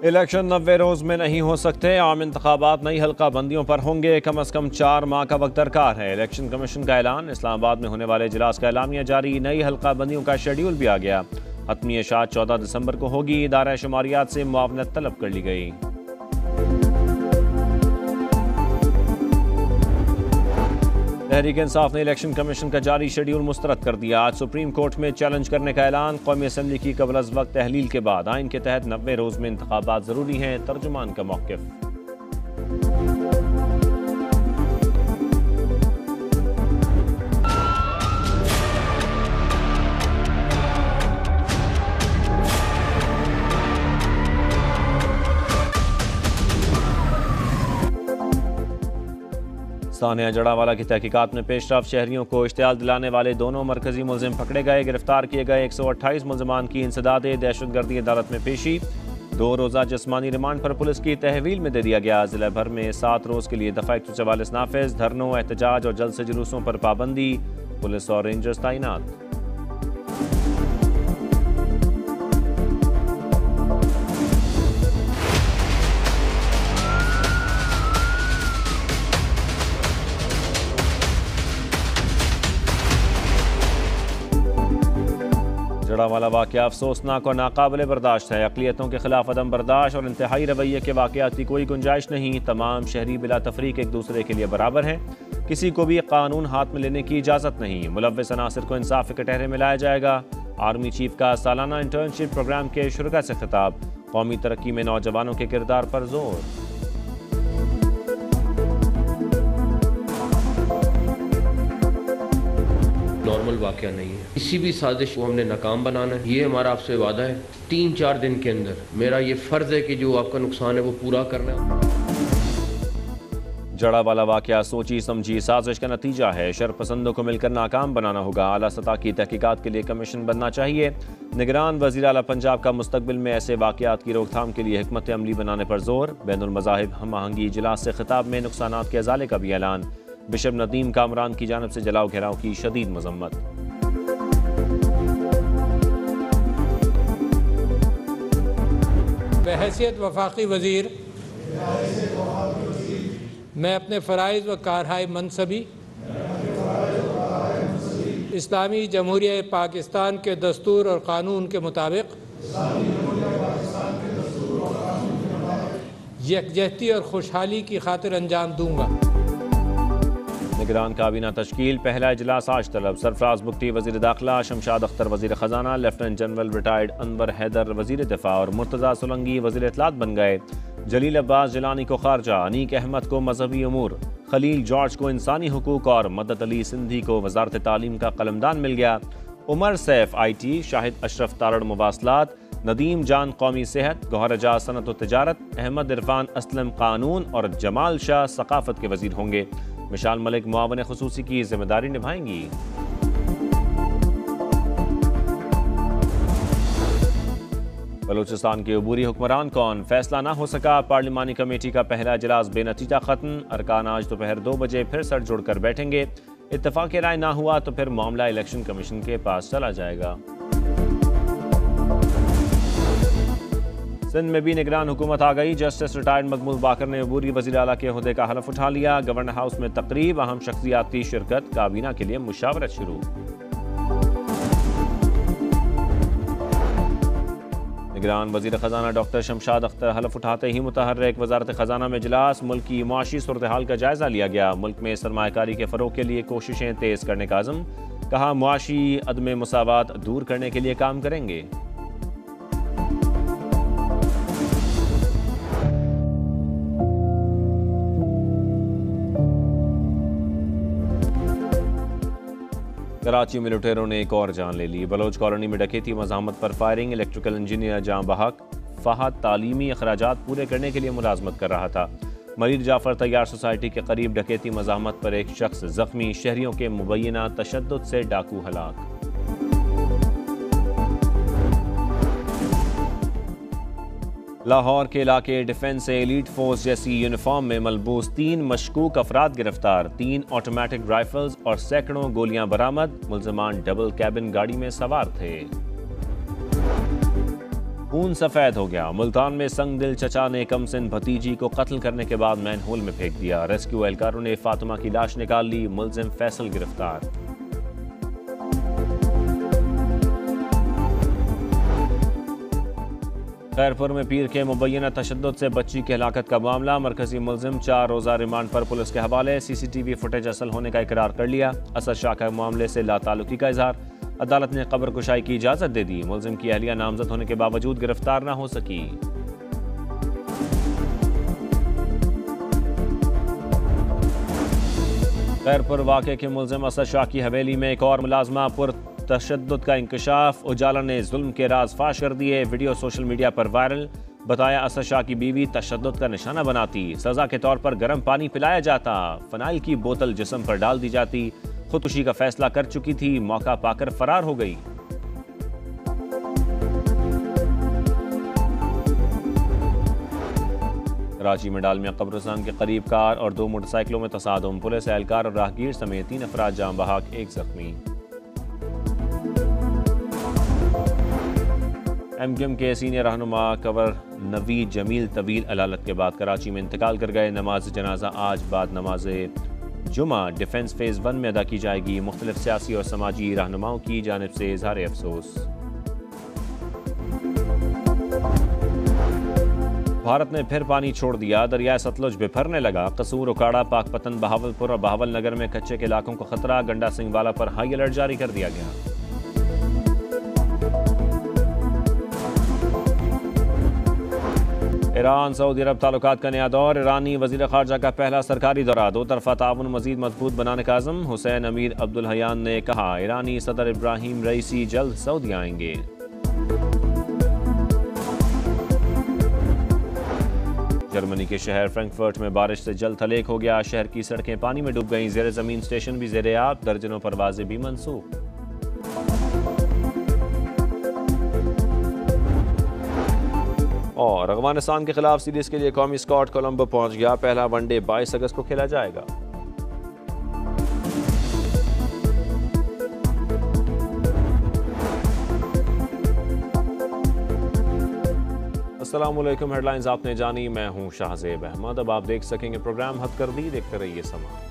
Election 90 रोज में नहीं हो सकते। आम इंतखाबात नई हल्का बंदियों पर होंगे। कम अज कम 4 माह का वक्त दरकार है। इलेक्शन कमीशन का ऐलान। इस्लामाबाद में होने वाले इजलास का एलामिया जारी। नई हल्का बंदियों का शेड्यूल भी आ गया। हतमी इशाअत 14 दिसंबर को होगी। इदारा शुमारियात से मुआवनत तलब कर ली गई। तहरीक इंसाफ ने इलेक्शन कमीशन का जारी शेड्यूल मुस्तरद कर दिया। आज सुप्रीम कोर्ट में चैलेंज करने का ऐलान। कौमी असम्बली की कबल अज वक्त तहलील के बाद आइन के तहत 90 रोज में इंतखाबात जरूरी हैं। तर्जुमान का मौक़िफ़। सानिया जड़ावाला की तहकीकात में पेशरफ। शहरियों को इश्तियाल दिलाने वाले दोनों मरकजी मुलजिम पकड़े गए। गिरफ्तार किए गए 128 मुलजमान की इंसदाद दहशतगर्दी अदालत में पेशी। 2 रोज़ा जिस्मानी रिमांड पर पुलिस की तहवील में दे दिया गया। जिला भर में 7 रोज़ के लिए दफ़ा 144 नाफिज। धरनों, एहतजाज और जलसे जुलूसों पर पाबंदी। पुलिस और रेंजर्स तैनात। जड़ावाला वाक़या अफसोसनाक और नाकाबिले बर्दाश्त है। अक़लियतों के खिलाफ अदम बर्दाश्त और इंतहाई रवैये के वाक़यात की कोई गुंजाइश नहीं। तमाम शहरी बिला तफरीक एक दूसरे के लिए बराबर हैं। किसी को भी कानून हाथ में लेने की इजाज़त नहीं। मुलव्विस अनासिर को इंसाफ के कटहरे में लाया जाएगा। आर्मी चीफ का सालाना इंटर्नशिप प्रोग्राम के शुरा से खिताब। कौमी तरक्की में नौजवानों के किरदार पर जोर। नॉर्मल वाक़या नहीं है। किसी भी साजिश को हमने नाकाम बनाना है। ये हमारा आपसे वादा है। 3-4 दिन के अंदर मेरा ये फ़र्ज़ है कि जो आपका नुकसान है वो पूरा करना है। जड़ावाला वाक़या सोची समझी साजिश का नतीजा है। शरपसंदों को मिलकर नाकाम बनाना होगा। आला सतह की तहकीकात के लिए कमीशन बनना चाहिए। निगरान वज़ीर आला पंजाब का मुस्तकबिल में ऐसे वाक़यात की रोकथाम के लिए हिकमत अमली बनाने पर जोर। बैनुल मज़ाहिब हम आहंगी इजलास से खिताब में नुकसानात के अज़ाले का भी ऐलान। बिशप नदीम कामरान की जानिब से जलाओ घेराव की शदीद मजम्मत। बहैसियत वफाकी वज़ीर मैं अपने फ़राइज़ व कारहाय मनसबी इस्लामी जमहूरिया पाकिस्तान के दस्तूर और क़ानून के मुताबिक यकजहती और खुशहाली की खातिर अंजाम दूँगा। निगरान काबीना तश्कील। पहला इजलास आज तलब। सरफराज बुगटी वज़ीर दाखिला, शमशाद अख्तर वज़ीर ख़जाना, lieutenant general retired Anwar Haider वज़ीर दिफा और मुर्तज़ा सोलंकी वज़ीर इत्तलात बन गए। जलील अब्बास जिलानी को खारजा, अनीक अहमद को मजहबी अमूर, खलील जॉर्ज को इंसानी हुकूक और मदद अली सिंधी को वज़ारत तालीम का कलमदान मिल गया। उमर सैफ IT, शाहिद अशरफ तारड़ मुवासलात, नदीम जान कौमी सेहत, गौहर एजाज सनत व तिजारत, अहमद इरफान असलम कानून और जमाल शाह सकाफत के वज़ीर होंगे। मिशाल मलिक मुआवन खुसूसी की जिम्मेदारी निभाएंगी। बलूचिस्तान के अबूरी हुक्मरान कौन, फैसला ना हो सका। पार्लिमानी कमेटी का पहला इजलास बेनतीजा खत्म। अरकान आज दोपहर 2 बजे फिर सर जोड़कर बैठेंगे। इत्तफाक राय ना हुआ तो फिर मामला इलेक्शन कमीशन के पास चला जाएगा। सिंध में भी निगरान हुकूमत आ गई। जस्टिस रिटायर्ड मकबूल बाकर ने अबूरी वज़ीर आला के ओहदे का हलफ उठा लिया। गवर्नर हाउस में तकरीब, अहम शख्सियात की शिरकत। काबीना के लिए मुशावरत शुरू। निगरान वज़ीर ख़जाना डॉक्टर शमशाद अख्तर हलफ उठाते ही मुतहर्रिक। वज़ारत ख़जाना में इजलास। मुल्क की मुआशी सूरत हाल का जायज़ा लिया गया। मुल्क में सरमायाकारी के फ़रोग़ के लिए कोशिशें तेज़ करने का अज़्म। कहा मुआशी अदम मुसावात दूर करने के लिए काम करेंगे। कराची में लुटेरों ने एक और जान ले ली। बलोच कॉलोनी में डकैती मज़ाहमत पर फायरिंग। इलेक्ट्रिकल इंजीनियर जां बहक फहद तालीमी अखराजात पूरे करने के लिए मुलाजमत कर रहा था। मरीर जाफर तैयार सोसाइटी के करीब डकैती मज़ाहमत पर एक शख्स जख्मी। शहरियों के मुबैना तशद्दुद से डाकू हलाक। लाहौर के इलाके डिफेंस से एलीट फोर्स जैसी यूनिफॉर्म में मलबूस 3 मशकूक अफराद गिरफ्तार। 3 ऑटोमेटिक राइफल्स और सैकड़ों गोलियां बरामद। मुल्जिमान डबल कैबिन गाड़ी में सवार थे। खून सफेद हो गया। मुल्तान में संग दिल चचा ने कमसिन भतीजी को कत्ल करने के बाद मैनहोल में फेंक दिया। रेस्क्यू एहलकारों ने फातिमा की लाश निकाल ली। मुलजिम फैसल गिरफ्तार। खैरपुर में पीर के मुबैना तशद्दुद से बच्ची की हलाकत का मामला। मरकजी मुलजिम 4 रोज़ा रिमांड पर पुलिस के हवाले। CCTV फुटेज असल होने का इकरार कर लिया। असद शाह का मामले से लाताल्लुकी का इजहार। अदालत ने कब्र कुशाई की इजाजत दे दी। मुलजिम की अहलिया नामजद होने के बावजूद गिरफ्तार न हो सकी। खैरपुर वाक़े के मुलजिम असद शाह की हवेली में एक और मुलाजमा पुर तशद्दुद का इंकशाफ। उजाला ने जुल्म के राज फाश कर दिए। वीडियो सोशल मीडिया पर वायरल। बताया असद शाह की बीवी तशद्दुद का निशाना बनाती। सजा के तौर पर गर्म पानी पिलाया जाता। फनाइल की बोतल जिस्म पर डाल दी जाती। खुदकुशी का फैसला कर चुकी थी। मौका पाकर फरार हो गई। कराची में डालमिया कब्रिस्तान के करीब कार और 2 मोटरसाइकिलों में तसादुम। पुलिस एहलकार और राहगीर समेत 3 अफराद जाम बहक, 1 जख्मी। MQM के सीनियर रहनुमा कवर नवीद जमील तवील अदालत के बाद कराची में इंतकाल कर गए। नमाज जनाजा आज बाद नमाज जुमा डिफेंस फेज़ 1 में अदा की जाएगी। मुख्तलिफ सियासी और समाजी रहनुमाओं की जानिब से इज़हार अफसोस। भारत ने फिर पानी छोड़ दिया। दरिया सतलुज बिफरने लगा। कसूर, उकाड़ा, पाकपतन, बहावलपुर और बहावल नगर में कच्चे के इलाकों को खतरा। गंडा सिंह वाला पर हाई अलर्ट जारी कर दिया गया। ईरान सऊदी अरब ताल्लुकात का नया दौर। ईरानी वज़ीर ख़ारजा का पहला सरकारी दौरा। 2 तरफ़ा ताउन मज़ीद मजबूत बनाने का अज़्म। हुसैन अमीर अब्दुल हयान ने कहा ईरानी सदर इब्राहिम रईसी जल्द सऊदी आएंगे। जर्मनी के शहर फ्रैंकफर्ट में बारिश से जल थलेक हो गया। शहर की सड़कें पानी में डूब गईं। ज़ेर ज़मीन स्टेशन भी ज़ेर आब। दर्जनों परवाज़ें भी मनसूख। और अफगानिस्तान के खिलाफ सीरीज के लिए कौमी स्क्वाड कोलंबो पहुंच गया। पहला वनडे 22 अगस्त को खेला जाएगा। अस्सलामुअलैकुम। हेडलाइंस आपने जानी, मैं हूं शाहजेब अहमद। अब आप देख सकेंगे प्रोग्राम हद कर दी। देखते रहिए समा।